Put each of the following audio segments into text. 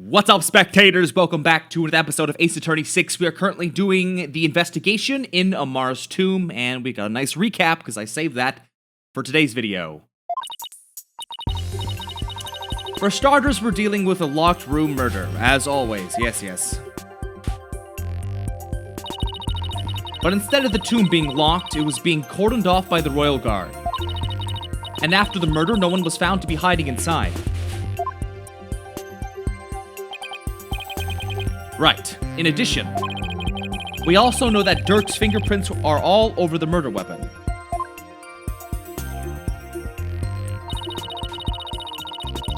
What's up, spectators? Welcome back to another episode of Ace Attorney 6. We are currently doing the investigation in Amar's tomb, and we got a nice recap, because I saved that for today's video. For starters, we're dealing with a locked room murder, as always. Yes. But instead of the tomb being locked, it was being cordoned off by the Royal Guard. And after the murder, no one was found to be hiding inside. Right. In addition, we also know that Dirk's fingerprints are all over the murder weapon.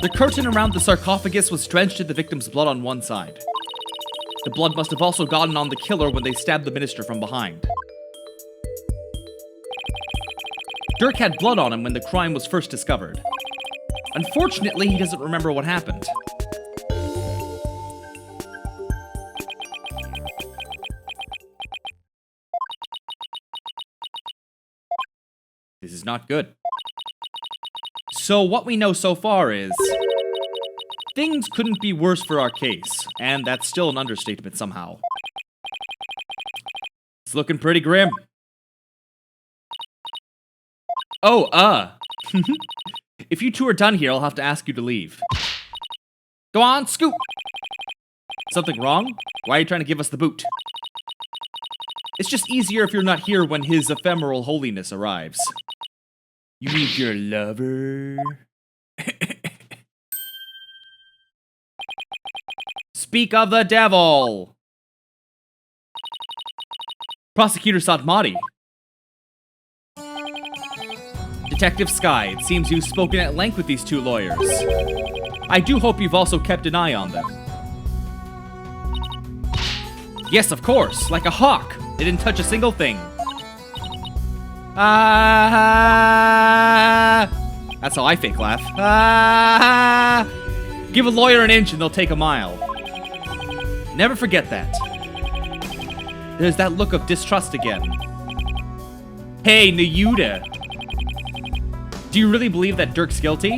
The curtain around the sarcophagus was drenched in the victim's blood on one side. The blood must have also gotten on the killer when they stabbed the minister from behind. Dirk had blood on him when the crime was first discovered. Unfortunately, he doesn't remember what happened. This is not good. So what we know so far is things couldn't be worse for our case, and that's still an understatement somehow. It's looking pretty grim. Oh, if you two are done here, I'll have to ask you to leave. Go on, scoot! Something wrong? Why are you trying to give us the boot? It's just easier if you're not here when his ephemeral holiness arrives. You need your lover? Speak of the devil! Prosecutor Satmati. Detective Sky, it seems you've spoken at length with these two lawyers. I do hope you've also kept an eye on them. Yes, of course, like a hawk. They didn't touch a single thing. That's how I fake laugh. Give a lawyer an inch and they'll take a mile. Never forget that. There's that look of distrust again. Hey, Nayuda. Do you really believe that Dirk's guilty?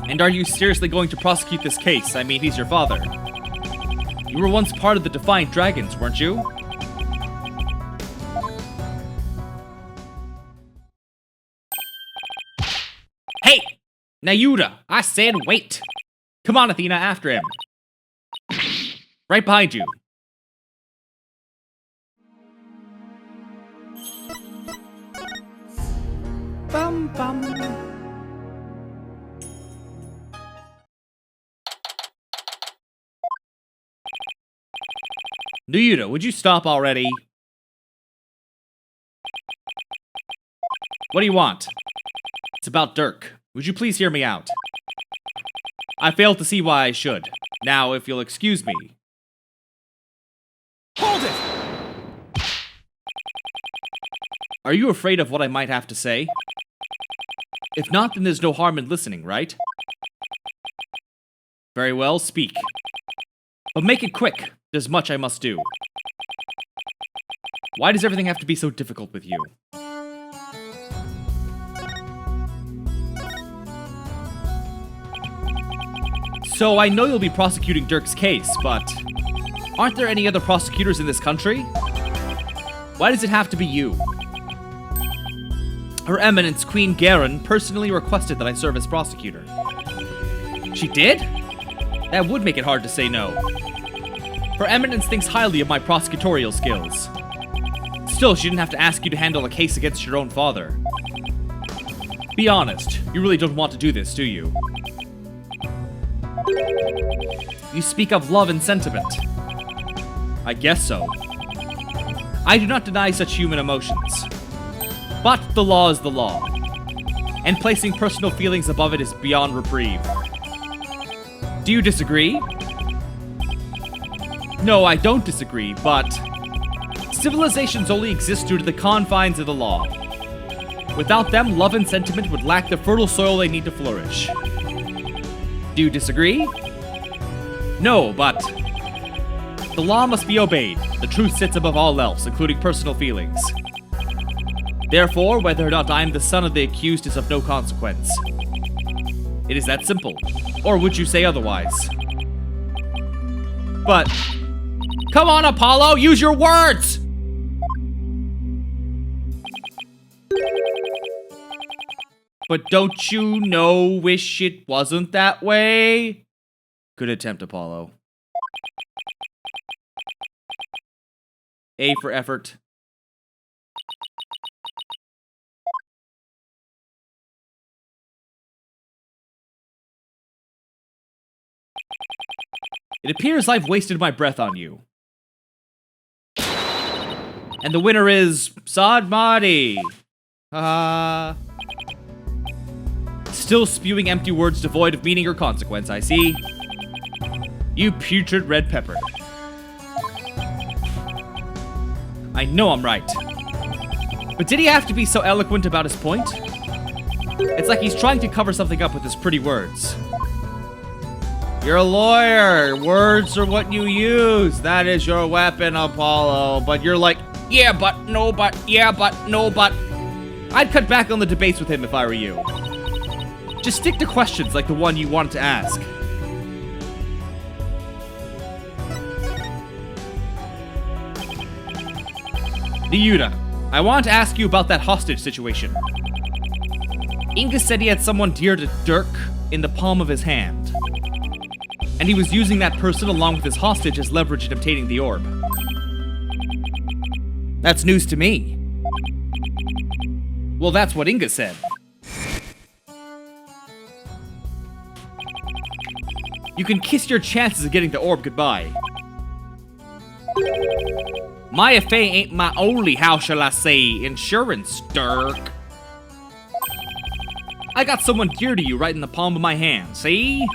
And are you seriously going to prosecute this case? I mean, he's your father. You were once part of the Defiant Dragons, weren't you? Hey! Nayuda! I said wait! Come on, Athena, after him. Right behind you. Bum bum. Nayuda, would you stop already? What do you want? It's about Dirk. Would you please hear me out? I fail to see why I should. Now, if you'll excuse me. Hold it! Are you afraid of what I might have to say? If not, then there's no harm in listening, right? Very well, speak. But make it quick. There's much I must do. Why does everything have to be so difficult with you? So I know you'll be prosecuting Dirk's case, but aren't there any other prosecutors in this country? Why does it have to be you? Her Emminence, Queen Garen, personally requested that I serve as prosecutor. She did? That would make it hard to say no. Her Emminence thinks highly of my prosecutorial skills. Still, she didn't have to ask you to handle a case against your own father. Be honest, you really don't want to do this, do you? You speak of love and sentiment. I guess so. I do not deny such human emotions. But the law is the law. And placing personal feelings above it is beyond reprieve. Do you disagree? No, I don't disagree, but civilizations only exist due to the confines of the law. Without them, love and sentiment would lack the fertile soil they need to flourish. Do you disagree? No, but the law must be obeyed. The truth sits above all else, including personal feelings. Therefore, whether or not I am the son of the accused is of no consequence. It is that simple. Or would you say otherwise? But, come on, Apollo, use your words! But don't you know, wish it wasn't that way? Good attempt, Apollo. A for effort. It appears I've wasted my breath on you. And the winner is Sadmati. Still spewing empty words devoid of meaning or consequence, I see. You putrid red pepper. I know I'm right. But did he have to be so eloquent about his point? It's like he's trying to cover something up with his pretty words. You're a lawyer. Words are what you use. That is your weapon, Apollo. But you're like, yeah, but, no, but, yeah, but, no, but. I'd cut back on the debates with him if I were you. Just stick to questions like the one you wanted to ask. Ryuta, I want to ask you about that hostage situation. Inga said he had someone dear to Dirk in the palm of his hand. And he was using that person along with his hostage as leverage in obtaining the orb. That's news to me. Well, that's what Inga said. You can kiss your chances of getting the orb goodbye. My FA ain't my only, how shall I say, insurance, Dirk. I got someone dear to you right in the palm of my hand, see?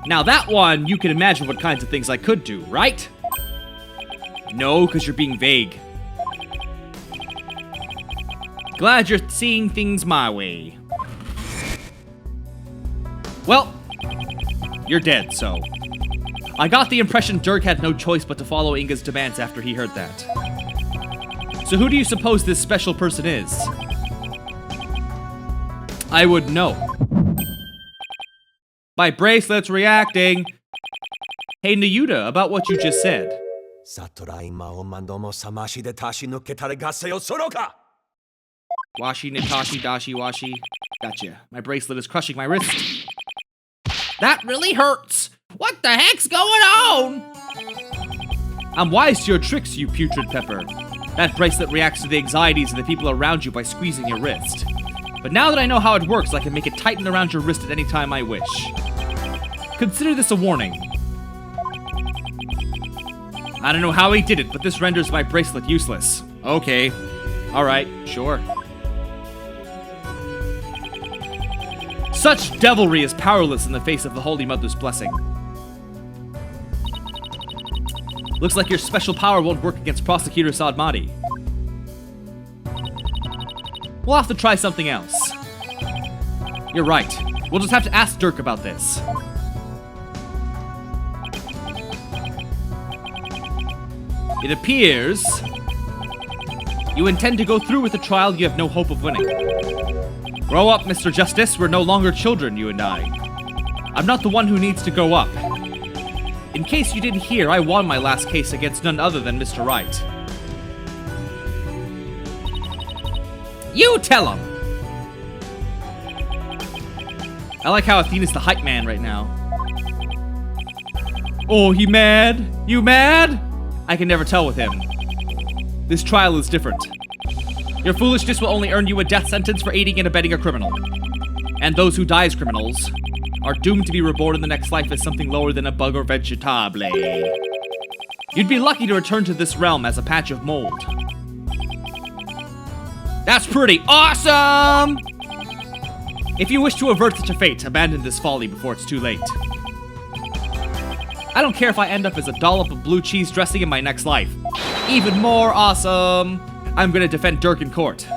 Now that one, you can imagine what kinds of things I could do, right? No, because you're being vague. Glad you're seeing things my way. Well, you're dead, so. I got the impression Dirk had no choice but to follow Inga's demands after he heard that. So who do you suppose this special person is? I would know. My bracelet's reacting. Hey, Ryuta, about what you just said. Washi, Natashi, Dashi, Washi. Gotcha. My bracelet is crushing my wrist. That really hurts. What the heck's going on? I'm wise to your tricks, you putrid pepper. That bracelet reacts to the anxieties of the people around you by squeezing your wrist. But now that I know how it works, I can make it tighten around your wrist at any time I wish. Consider this a warning. I don't know how he did it, but this renders my bracelet useless. Okay. Alright, sure. Such devilry is powerless in the face of the Holy Mother's blessing. Looks like your special power won't work against Prosecutor Sadmati. We'll have to try something else. You're right. We'll just have to ask Dirk about this. It appears you intend to go through with a trial you have no hope of winning. Grow up, Mr. Justice. We're no longer children, you and I. I'm not the one who needs to grow up. In case you didn't hear, I won my last case against none other than Mr. Wright. You tell him! I like how Athena's the hype man right now. Oh, he mad? You mad? I can never tell with him. This trial is different. Your foolishness will only earn you a death sentence for aiding and abetting a criminal. And those who die as criminals are doomed to be reborn in the next life as something lower than a bug or vegetable. You'd be lucky to return to this realm as a patch of mold. That's pretty awesome! If you wish to avert such a fate, abandon this folly before it's too late. I don't care if I end up as a dollop of blue cheese dressing in my next life. Even more awesome! I'm gonna defend Dirk in court.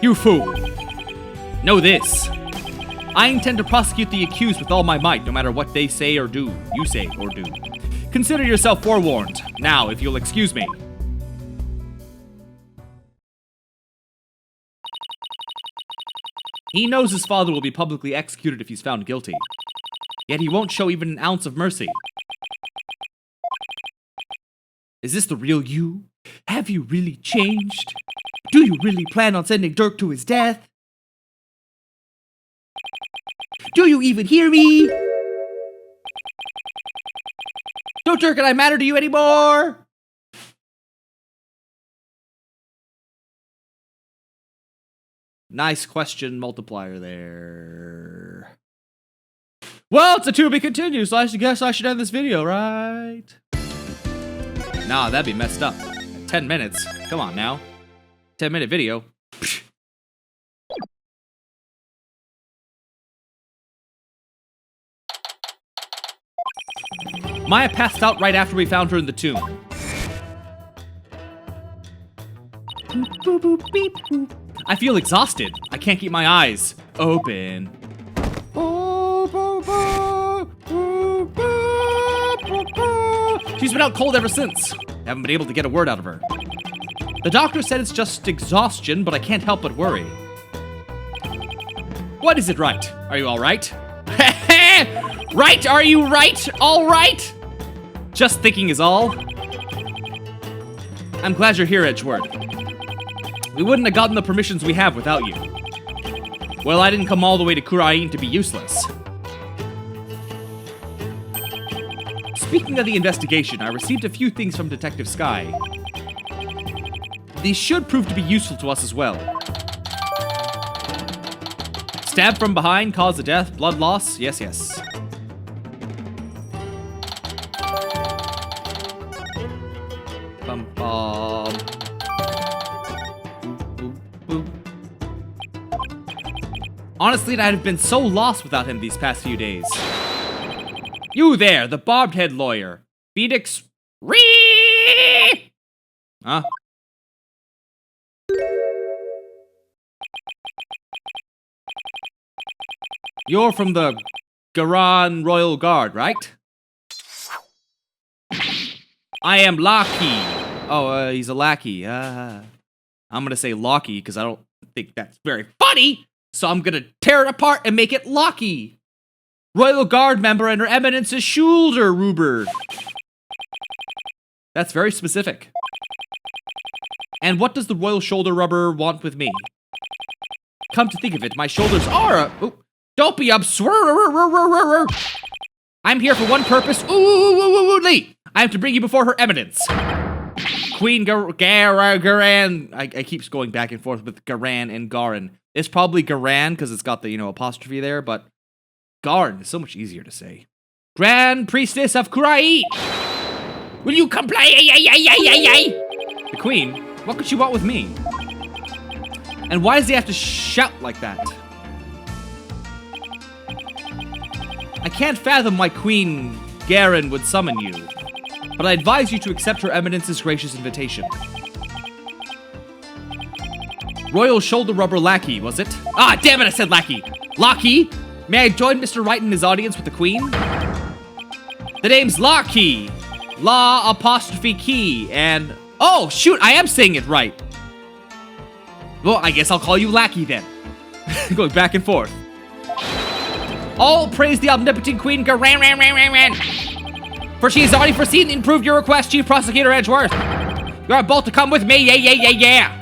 You fool! Know this. I intend to prosecute the accused with all my might, no matter what they say or do. You say or do. Consider yourself forewarned. Now, if you'll excuse me. He knows his father will be publicly executed if he's found guilty. Yet he won't show even an ounce of mercy. Is this the real you? Have you really changed? Do you really plan on sending Dirk to his death? Do you even hear me? Don't Dirk and I matter to you anymore? Nice question multiplier there. Well, it's a to be continued, so I guess I should end this video, right? Nah, that'd be messed up. 10 minutes. Come on now. 10-minute video. Psh. Maya passed out right after we found her in the tomb. Boop, boop, boop, beep, boop. I feel exhausted. I can't keep my eyes open. She's been out cold ever since. Haven't been able to get a word out of her. The doctor said it's just exhaustion, but I can't help but worry. What is it, right? Are you all right? Right? Are you right? All right? Just thinking is all. I'm glad you're here, Edgeworth. We wouldn't have gotten the permissions we have without you. Well, I didn't come all the way to Kurain to be useless. Speaking of the investigation, I received a few things from Detective Sky. These should prove to be useful to us as well. Stab from behind, cause of death, blood loss, yes, yes. Bum, bum. Boop, boop, boop. Honestly, I'd have been so lost without him these past few days. You there, the bobbed-head lawyer. Phoenix Wright! Huh? You're from the Garan Royal Guard, right? I am Locky. Oh, he's a lackey. I'm gonna say Locky because I don't think that's very funny. So I'm gonna tear it apart and make it Locky. Royal Guard member and her Emminence's shoulder rubber. That's very specific. And what does the Royal Shoulder Rubber want with me? Come to think of it, my shoulders are don't be absurd. I'm here for one purpose. I have to bring you before her Eminence. Queen Garan. I keep going back and forth with Garan and Garan. It's probably Garan because it's got the, apostrophe there, but Garan is so much easier to say. Grand Priestess of Kurai! Will you comply? The Queen? What could she want with me? And why does he have to shout like that? I can't fathom why Queen Garan would summon you, but I advise you to accept her Eminence's gracious invitation. Royal Shoulder Rubber Lackey, was it? Ah, damn it, I said Lackey! Locky? May I join Mr. Wright in his audience with the Queen? The name's Locky. Law apostrophe key and... Oh, shoot, I am saying it right. Well, I guess I'll call you Lackey then. Going back and forth. All praise the omnipotent Queen Garan. For she has already foreseen and approved your request, Chief Prosecutor Edgeworth. You are both to come with me, yeah.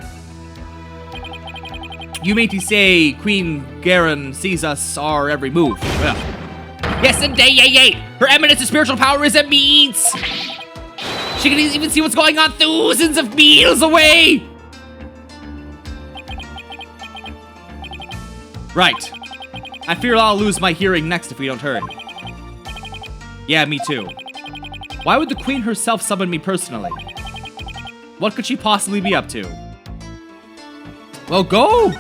You mean to say Queen Garan sees us our every move? Well, yes, indeed, Her Eminence's spiritual power is immense. She can even see what's going on thousands of miles away. Right. I fear I'll lose my hearing next if we don't hurry. Yeah, me too. Why would the Queen herself summon me personally? What could she possibly be up to? Well, go!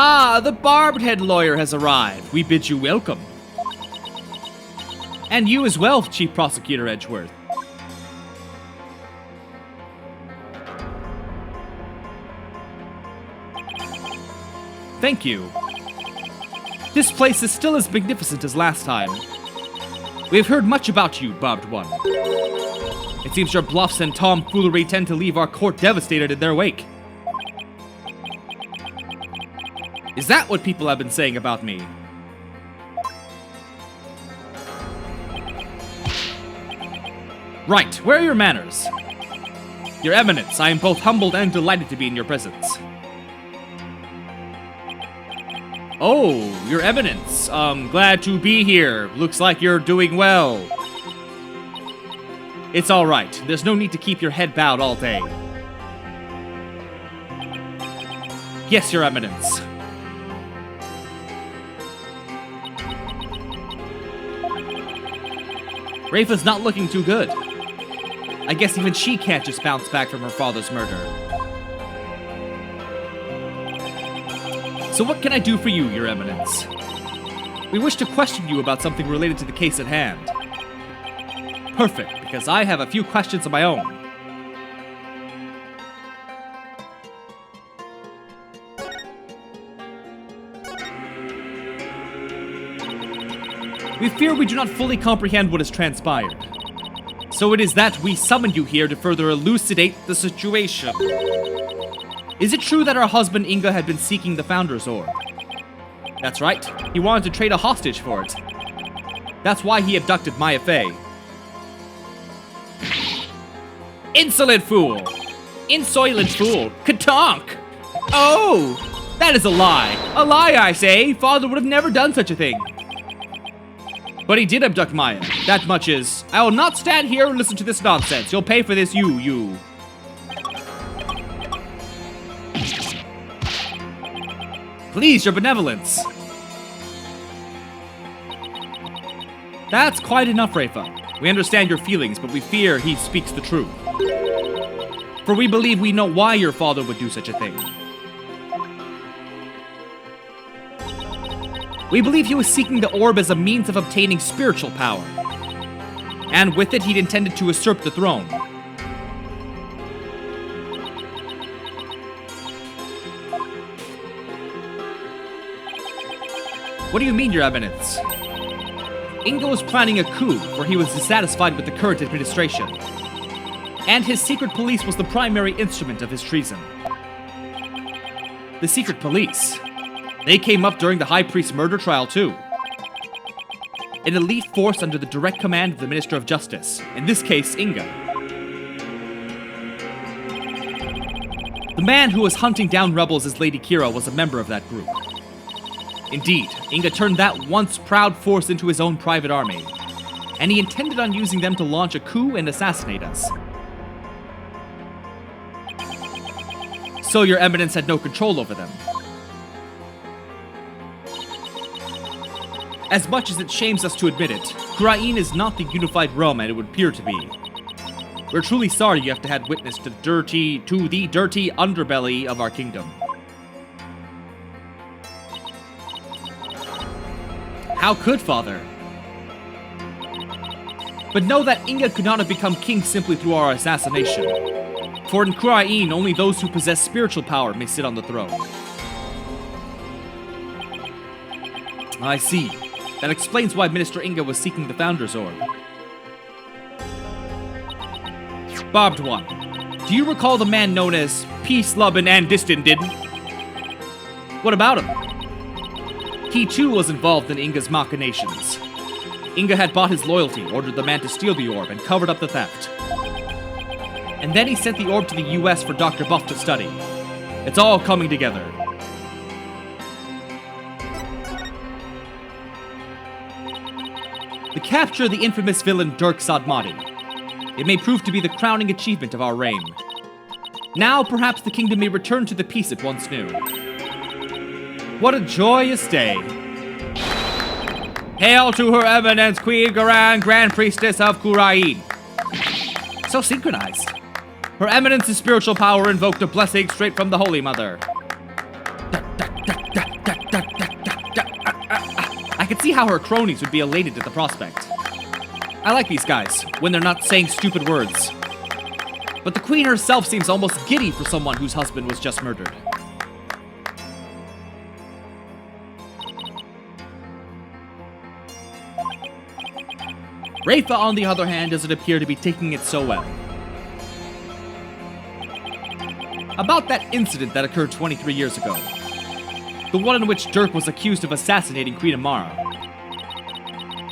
Ah, the barbed-head lawyer has arrived. We bid you welcome. And you as well, Chief Prosecutor Edgeworth. Thank you. This place is still as magnificent as last time. We have heard much about you, Barbed One. It seems your bluffs and tomfoolery tend to leave our court devastated in their wake. Is that what people have been saying about me? Right, where are your manners? Your Eminence, I am both humbled and delighted to be in your presence. Oh, Your Eminence, glad to be here. Looks like you're doing well. It's alright, there's no need to keep your head bowed all day. Yes, Your Eminence. Rafa's not looking too good. I guess even she can't just bounce back from her father's murder. So what can I do for you, Your Eminence? We wish to question you about something related to the case at hand. Perfect, because I have a few questions of my own. We fear we do not fully comprehend what has transpired. So it is that we summoned you here to further elucidate the situation. Is it true that our husband Inga had been seeking the Founder's Orb? That's right. He wanted to trade a hostage for it. That's why he abducted Maya Fey. Insolent fool! Insolent fool! Katonk! Oh! That is a lie! A lie, I say! Father would have never done such a thing. But he did abduct Maya. That much is. I will not stand here and listen to this nonsense. You'll pay for this, you. Please, your benevolence. That's quite enough, Rafa. We understand your feelings, but we fear he speaks the truth. For we believe we know why your father would do such a thing. We believe he was seeking the orb as a means of obtaining spiritual power. And with it, he'd intended to usurp the throne. What do you mean, Your Eminence? Inga was planning a coup, for he was dissatisfied with the current administration. And his secret police was the primary instrument of his treason. The secret police? They came up during the High Priest's murder trial, too. An elite force under the direct command of the Minister of Justice, in this case, Inga. The man who was hunting down rebels as Lady Kira was a member of that group. Indeed, Inga turned that once proud force into his own private army, and he intended on using them to launch a coup and assassinate us. So Your Eminence had no control over them. As much as it shames us to admit it, Kurain is not the unified realm it would appear to be. We're truly sorry you have to have witness to the dirty underbelly of our kingdom. How could, Father? But know that Inga could not have become king simply through our assassination. For in Kurain, only those who possess spiritual power may sit on the throne. I see. That explains why Minister Inga was seeking the Founder's Orb. Barbed One, do you recall the man known as Peace, Lovin' and Distended? What about him? He too was involved in Inga's machinations. Inga had bought his loyalty, ordered the man to steal the orb, and covered up the theft. And then he sent the orb to the US for Dr. Buff to study. It's all coming together. The capture of the infamous villain Dirk Sadmati. It may prove to be the crowning achievement of our reign. Now, perhaps the kingdom may return to the peace it once knew. What a joyous day. Hail to Her Eminence, Queen Garan, Grand Priestess of Kurain. So synchronized. Her Eminence's spiritual power invoked a blessing straight from the Holy Mother. I could see how her cronies would be elated at the prospect. I like these guys, when they're not saying stupid words. But the queen herself seems almost giddy for someone whose husband was just murdered. Rafa, on the other hand, doesn't appear to be taking it so well. About that incident that occurred 23 years ago. The one in which Dirk was accused of assassinating Queen Amara.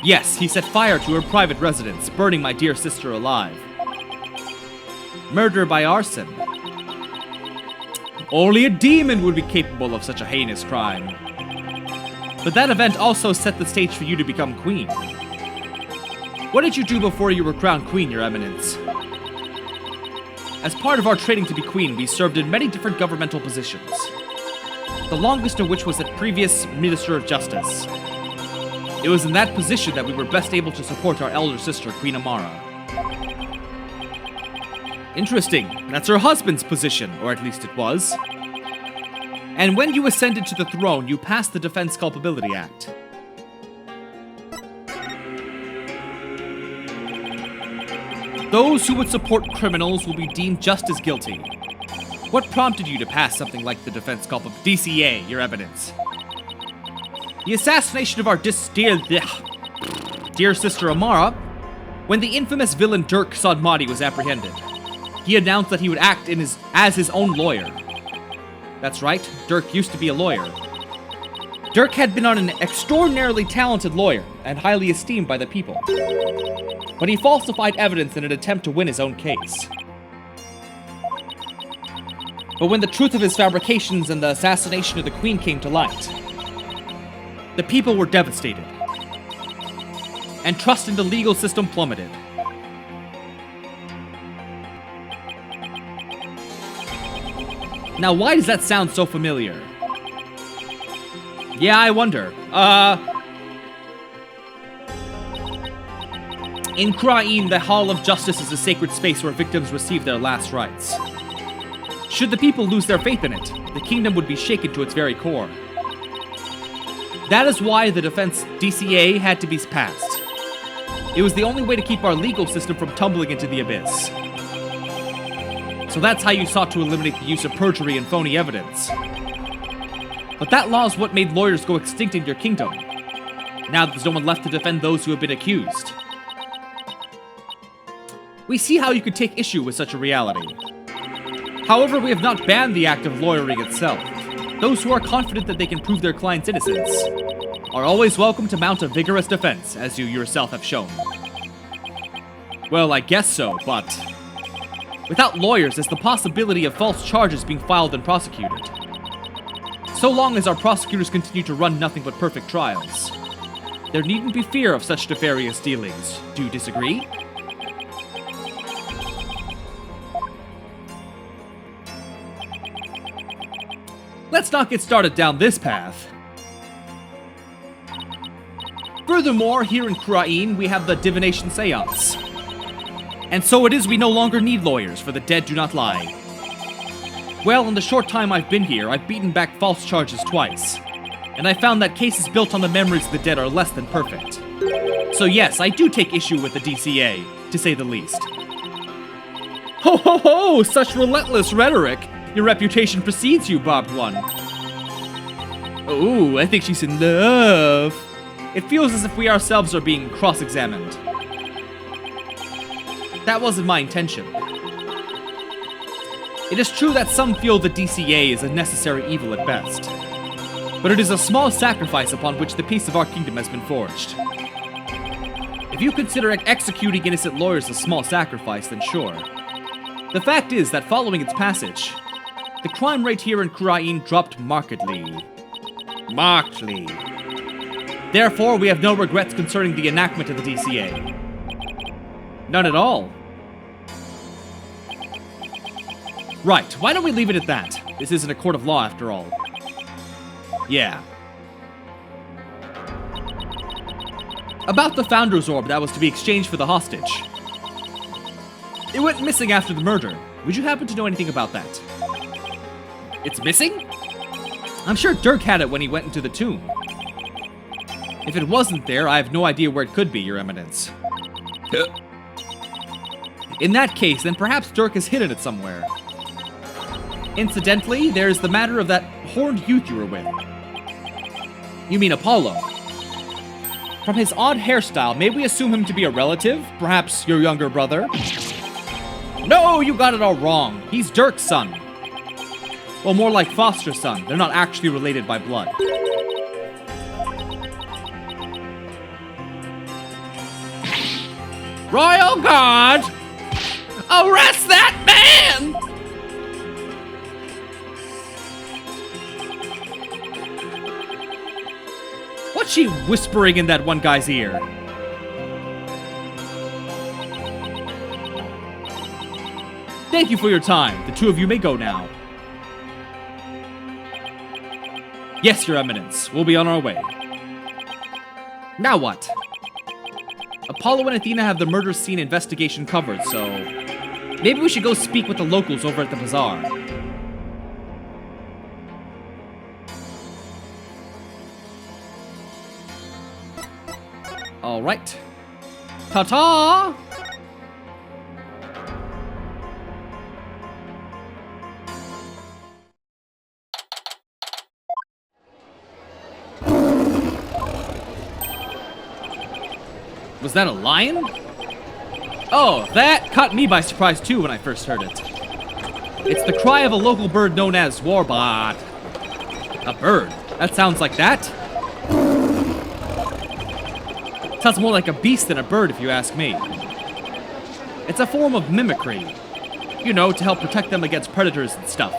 Yes, he set fire to her private residence, burning my dear sister alive. Murder by arson. Only a demon would be capable of such a heinous crime. But that event also set the stage for you to become queen. What did you do before you were crowned queen, Your Eminence? As part of our training to be queen, we served in many different governmental positions. The longest of which was as previous Minister of Justice. It was in that position that we were best able to support our elder sister, Queen Amara. Interesting. That's her husband's position, or at least it was. And when you ascended to the throne, you passed the Defense Culpability Act. Those who would support criminals will be deemed just as guilty. What prompted you to pass something like the Defense Culpability DCA, Your Eminence? The assassination of our dear sister Amara, when the infamous villain Dirk Sodmati was apprehended. He announced that he would act as his own lawyer. That's right, Dirk used to be a lawyer. Dirk had been an extraordinarily talented lawyer and highly esteemed by the people. But he falsified evidence in an attempt to win his own case. But when the truth of his fabrications and the assassination of the Queen came to light, the people were devastated, and trust in the legal system plummeted. Now, why does that sound so familiar? Yeah, I wonder. In Krain, the Hall of Justice is a sacred space where victims receive their last rites. Should the people lose their faith in it, the kingdom would be shaken to its very core. That is why the Defense DCA had to be passed. It was the only way to keep our legal system from tumbling into the abyss. So that's how you sought to eliminate the use of perjury and phony evidence. But that law is what made lawyers go extinct in your kingdom. Now there's no one left to defend those who have been accused. We see how you could take issue with such a reality. However, we have not banned the act of lawyering itself. Those who are confident that they can prove their client's innocence are always welcome to mount a vigorous defense, as you yourself have shown. Well, I guess so, but without lawyers, there's the possibility of false charges being filed and prosecuted. So long as our prosecutors continue to run nothing but perfect trials, there needn't be fear of such nefarious dealings. Do you disagree? Let's not get started down this path. Furthermore, here in Krain, we have the divination seance. And so it is we no longer need lawyers, for the dead do not lie. Well, in the short time I've been here, I've beaten back false charges twice. And I found that cases built on the memories of the dead are less than perfect. So yes, I do take issue with the DCA, to say the least. Ho ho ho! Such relentless rhetoric! Your reputation precedes you, barbed one. Ooh, I think she's in love. It feels as if we ourselves are being cross-examined. That wasn't my intention. It is true that some feel the DCA is a necessary evil at best. But it is a small sacrifice upon which the peace of our kingdom has been forged. If you consider executing innocent lawyers a small sacrifice, then sure. The fact is that following its passage, the crime rate here in Krain dropped markedly. Markedly. Therefore, we have no regrets concerning the enactment of the DCA. None at all. Right, why don't we leave it at that? This isn't a court of law after all. Yeah. About the Founder's Orb that was to be exchanged for the hostage. It went missing after the murder. Would you happen to know anything about that? It's missing? I'm sure Dirk had it when he went into the tomb. If it wasn't there, I have no idea where it could be, Your Eminence. In that case, then perhaps Dirk has hidden it somewhere. Incidentally, there's the matter of that horned youth you were with. You mean Apollo? From his odd hairstyle, may we assume him to be a relative? Perhaps your younger brother? No, you got it all wrong. He's Dirk's son. Well, more like foster son. They're not actually related by blood. Royal Guard! Arrest that man! What's she whispering in that one guy's ear? Thank you for your time. The two of you may go now. Yes, Your Eminence. We'll be on our way. Now what? Apollo and Athena have the murder scene investigation covered, so maybe we should go speak with the locals over at the bazaar. All right. Ta-ta! Was that a lion? Oh, that caught me by surprise too when I first heard it. It's the cry of a local bird known as warbot. A bird? That sounds like that. Sounds more like a beast than a bird if you ask me. It's a form of mimicry. You know, to help protect them against predators and stuff.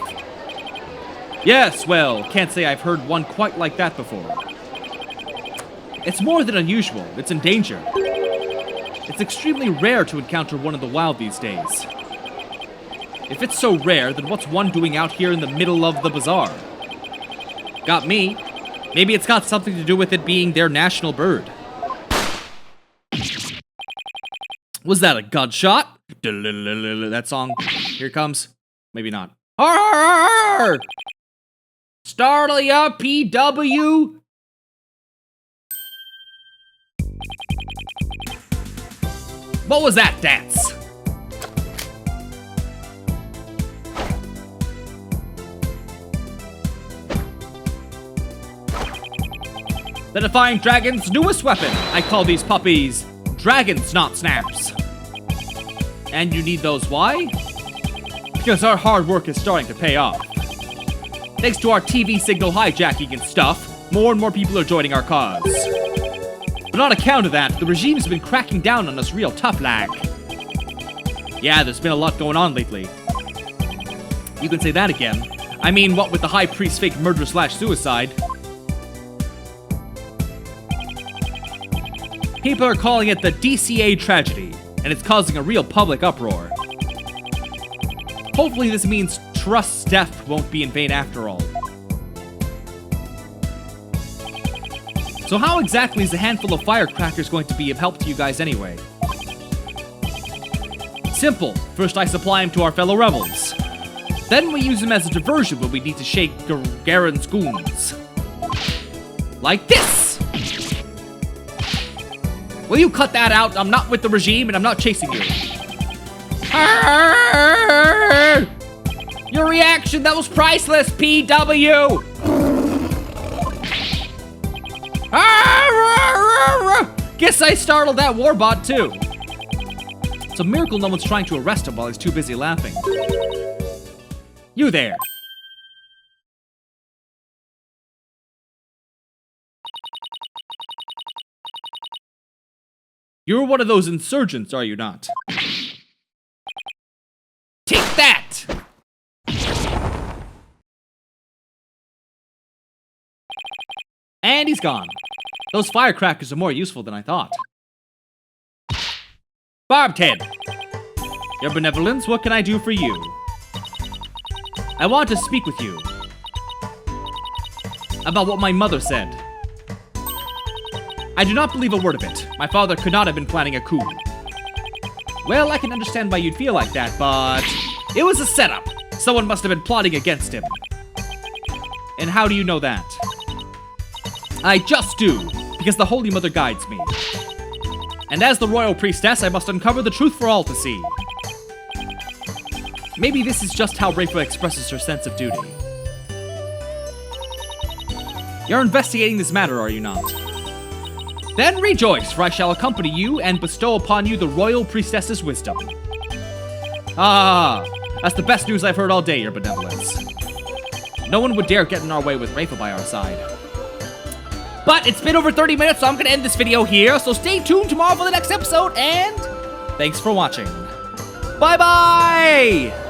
Yes, well, can't say I've heard one quite like that before. It's more than unusual. It's in danger. It's extremely rare to encounter one in the wild these days. If it's so rare, then what's one doing out here in the middle of the bazaar? Got me. Maybe it's got something to do with it being their national bird. Was that a gunshot? That song. Here it comes. Maybe not. Arr! Startle ya, PW! What was that dance? The Defying Dragon's newest weapon. I call these puppies Dragon Snot Snaps. And you need those, why? Because our hard work is starting to pay off. Thanks to our TV signal hijacking and stuff, more and more people are joining our cause. But on account of that, the regime's been cracking down on us real tough lag. Yeah, there's been a lot going on lately. You can say that again. I mean, what with the High Priest fake murder/suicide. People are calling it the DCA tragedy, and it's causing a real public uproar. Hopefully this means Trust's death won't be in vain after all. So how exactly is a handful of firecrackers going to be of help to you guys anyway? Simple. First I supply them to our fellow rebels. Then we use them as a diversion when we need to shake Garen's goons. Like this! Will you cut that out? I'm not with the regime and I'm not chasing you. Arr! Your reaction, that was priceless, PW! Guess I startled that warbot too. It's a miracle no one's trying to arrest him while he's too busy laughing. You there. You're one of those insurgents, are you not? Take that! And he's gone. Those firecrackers are more useful than I thought. Barbed head. Your benevolence, what can I do for you? I want to speak with you about what my mother said. I do not believe a word of it. My father could not have been planning a coup. Well, I can understand why you'd feel like that, but it was a setup. Someone must have been plotting against him. And how do you know that? I just do, because the Holy Mother guides me. And as the royal priestess, I must uncover the truth for all to see. Maybe this is just how Reifa expresses her sense of duty. You're investigating this matter, are you not? Then rejoice, for I shall accompany you and bestow upon you the royal priestess's wisdom. Ah, that's the best news I've heard all day, your benevolence. No one would dare get in our way with Reifa by our side. But it's been over 30 minutes, so I'm gonna end this video here, so stay tuned tomorrow for the next episode, and thanks for watching. Bye-bye!